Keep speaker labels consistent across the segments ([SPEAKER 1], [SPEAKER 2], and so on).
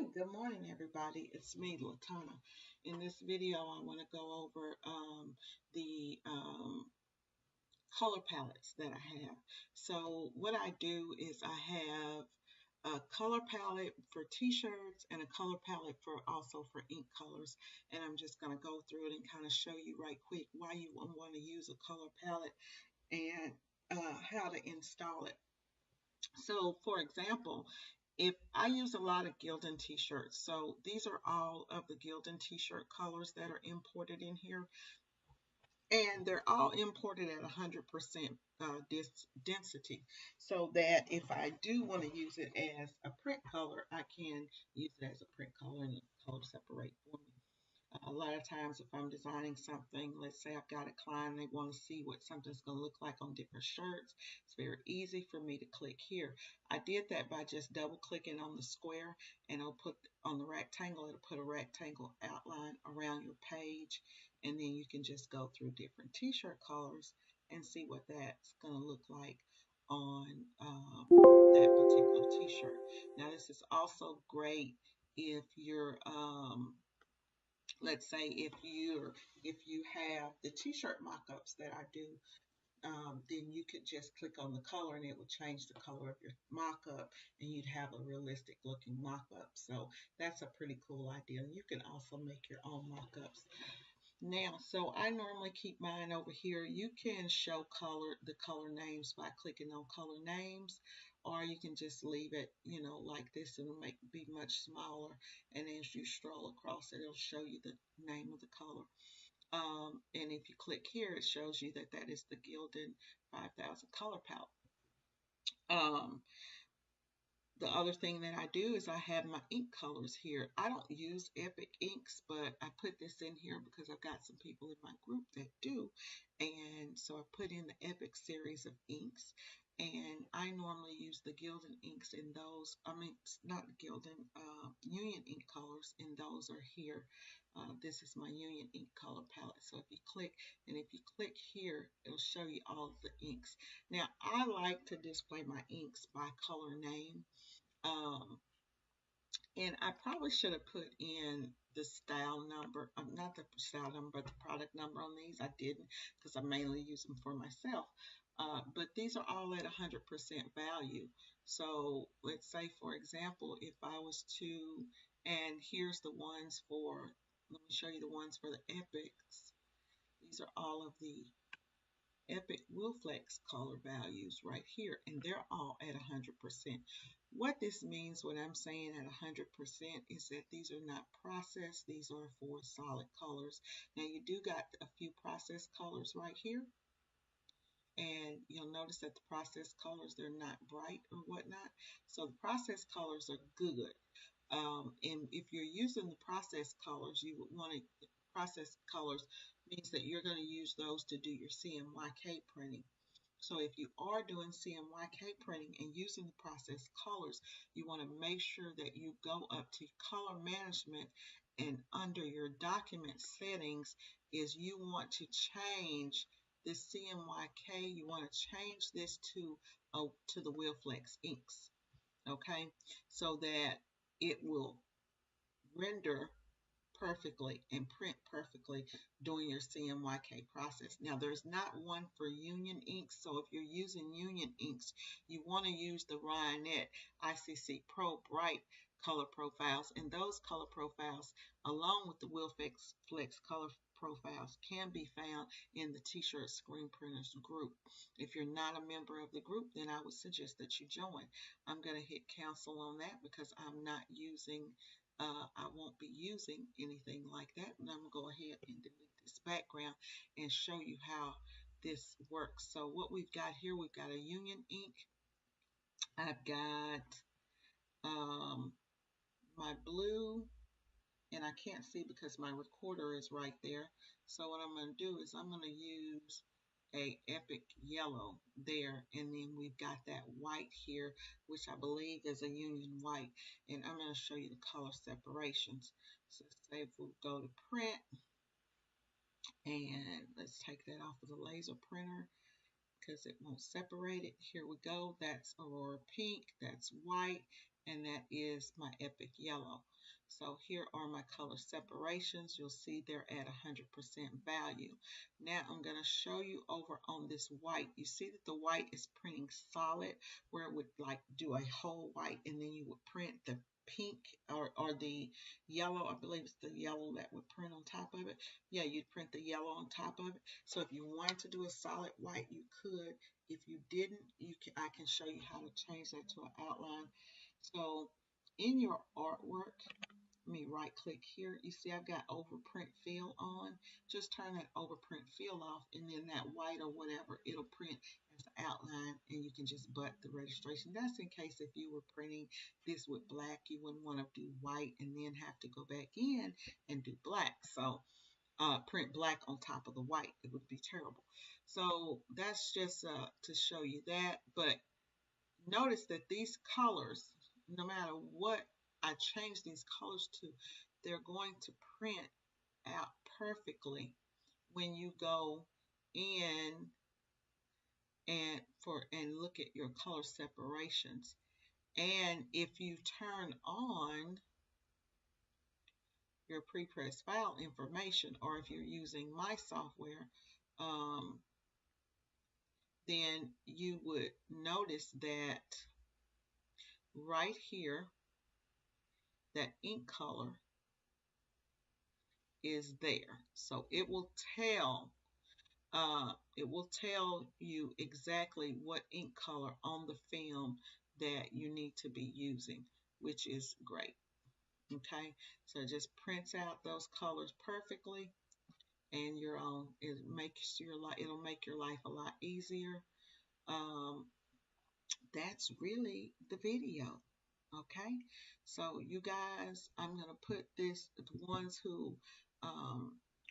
[SPEAKER 1] Good morning, everybody. It's me, Latona. In this video, I want to go over the color palettes that I have. So what I do is I have a color palette for t-shirts and a color palette for also for ink colors. And I'm just going to go through it and kind of show you right quick why you want to use a color palette and how to install it. So, for example, if I use a lot of Gildan t-shirts, so these are all of the Gildan t-shirt colors that are imported in here, and they're all imported at 100% density, so that if I do want to use it as a print color, I can use it as a print color and color separate for me. A lot of times if I'm designing something, let's say I've got a client, they want to see what something's going to look like on different shirts, it's very easy for me to click here. I did that by just double clicking on the square, and it'll put on the rectangle, it'll put a rectangle outline around your page, and then you can just go through different t-shirt colors and see what that's going to look like on that particular t-shirt. Now this is also great if you're let's say if you have the t-shirt mock-ups that I do, then you could just click on the color and it will change the color of your mock-up, and you'd have a realistic looking mock-up. So that's a pretty cool idea. You can also make your own mock-ups. Now, so I normally keep mine over here. You can show the color names by clicking on color names, or you can just leave it, like this, and it'll be much smaller. And as you stroll across it, it'll show you the name of the color. And if you click here, it shows you that that is the Gildan 5000 color palette. The other thing that I do is I have my ink colors here. I don't use Epic inks, but I put this in here because I've got some people in my group that do. And so I put in the Epic series of inks. And I normally use the Gildan inks in those, not Gildan, Union ink colors, and those are here. This is my Union ink color palette. So if you click here, it'll show you all of the inks. Now, I like to display my inks by color name. And I probably should have put in the style number, not the style number, but the product number on these. I didn't, because I mainly use them for myself. But these are all at 100% value. So let's say, for example, if I was to, and here's the ones for, let me show you the ones for the Epics. These are all of the Epic Wilflex color values right here, and they're all at 100%. What this means when I'm saying at 100% is that these are not processed. These are for solid colors. Now you do got a few processed colors right here, and you'll notice that the processed colors, they're not bright or whatnot. So the processed colors are good. And if you're using the processed colors, you would want to, processed colors means that you're going to use those to do your CMYK printing. So if you are doing CMYK printing and using the processed colors, you want to make sure that you go up to color management, and under your document settings is you want to change the CMYK. You want to change this to the Wilflex inks, okay, so that it will render perfectly and print perfectly during your CMYK process. Now, there's not one for Union inks, so if you're using Union inks, you want to use the Ryanette ICC Pro Bright color profiles, and those color profiles, along with the Wilflex color profiles, can be found in the T-shirt screen printers group. If you're not a member of the group, then I would suggest that you join. I'm going to hit cancel on that because I'm not using I won't be using anything like that, and I'm going to go ahead and delete this background and show you how this works. So what we've got here, we've got a Union ink. I've got my blue, and I can't see because my recorder is right there. So what I'm going to do is I'm going to use a Epic yellow there, and then we've got that white here, which I believe is a Union white, and I'm going to show you the color separations. So say if we go to print, and let's take that off of the laser printer because it won't separate it. Here we go. That's Aurora pink, that's white, and that is my Epic Yellow. So here are my color separations. You'll see they're at 100% value. Now I'm going to show you over on this white. You see that the white is printing solid, where it would like do a whole white, and then you would print the pink or the yellow. I believe it's the yellow that would print on top of it. Yeah, you'd print the yellow on top of it. So if you wanted to do a solid white, you could. If you didn't, I can show you how to change that to an outline. So in your artwork, let me right click here. You see I've got overprint fill on. Just turn that overprint fill off, and then that white or whatever, it'll print as an outline, and you can just butt the registration. That's in case if you were printing this with black, you wouldn't want to do white and then have to go back in and do black. So print black on top of the white. It would be terrible. So that's just to show you that. But notice that these colors, no matter what I change these colors to, they're going to print out perfectly when you go in and look at your color separations. And if you turn on your pre-pressed file information, or if you're using my software, then you would notice that right here, that ink color is there. So it will tell you exactly what ink color on the film that you need to be using, which is great. Okay, so it just prints out those colors perfectly, and it'll make your life a lot easier. That's really the video. Okay, so you guys, I'm gonna put the ones who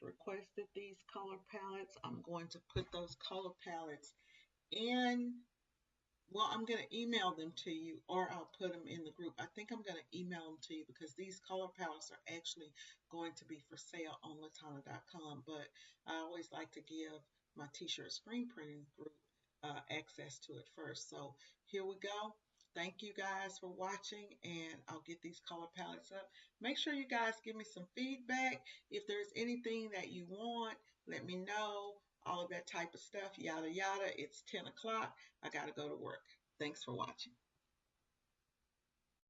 [SPEAKER 1] requested these color palettes, I'm going to put those color palettes in. Well, I'm going to email them to you, or I'll put them in the group. I think I'm going to email them to you because these color palettes are actually going to be for sale on latonna.com. But I always like to give my t-shirt screen printing group access to it first. So here we go. Thank you guys for watching, and I'll get these color palettes up. Make sure you guys give me some feedback. If there's anything that you want, let me know. All of that type of stuff, yada yada. It's 10 o'clock. I gotta go to work. Thanks for watching.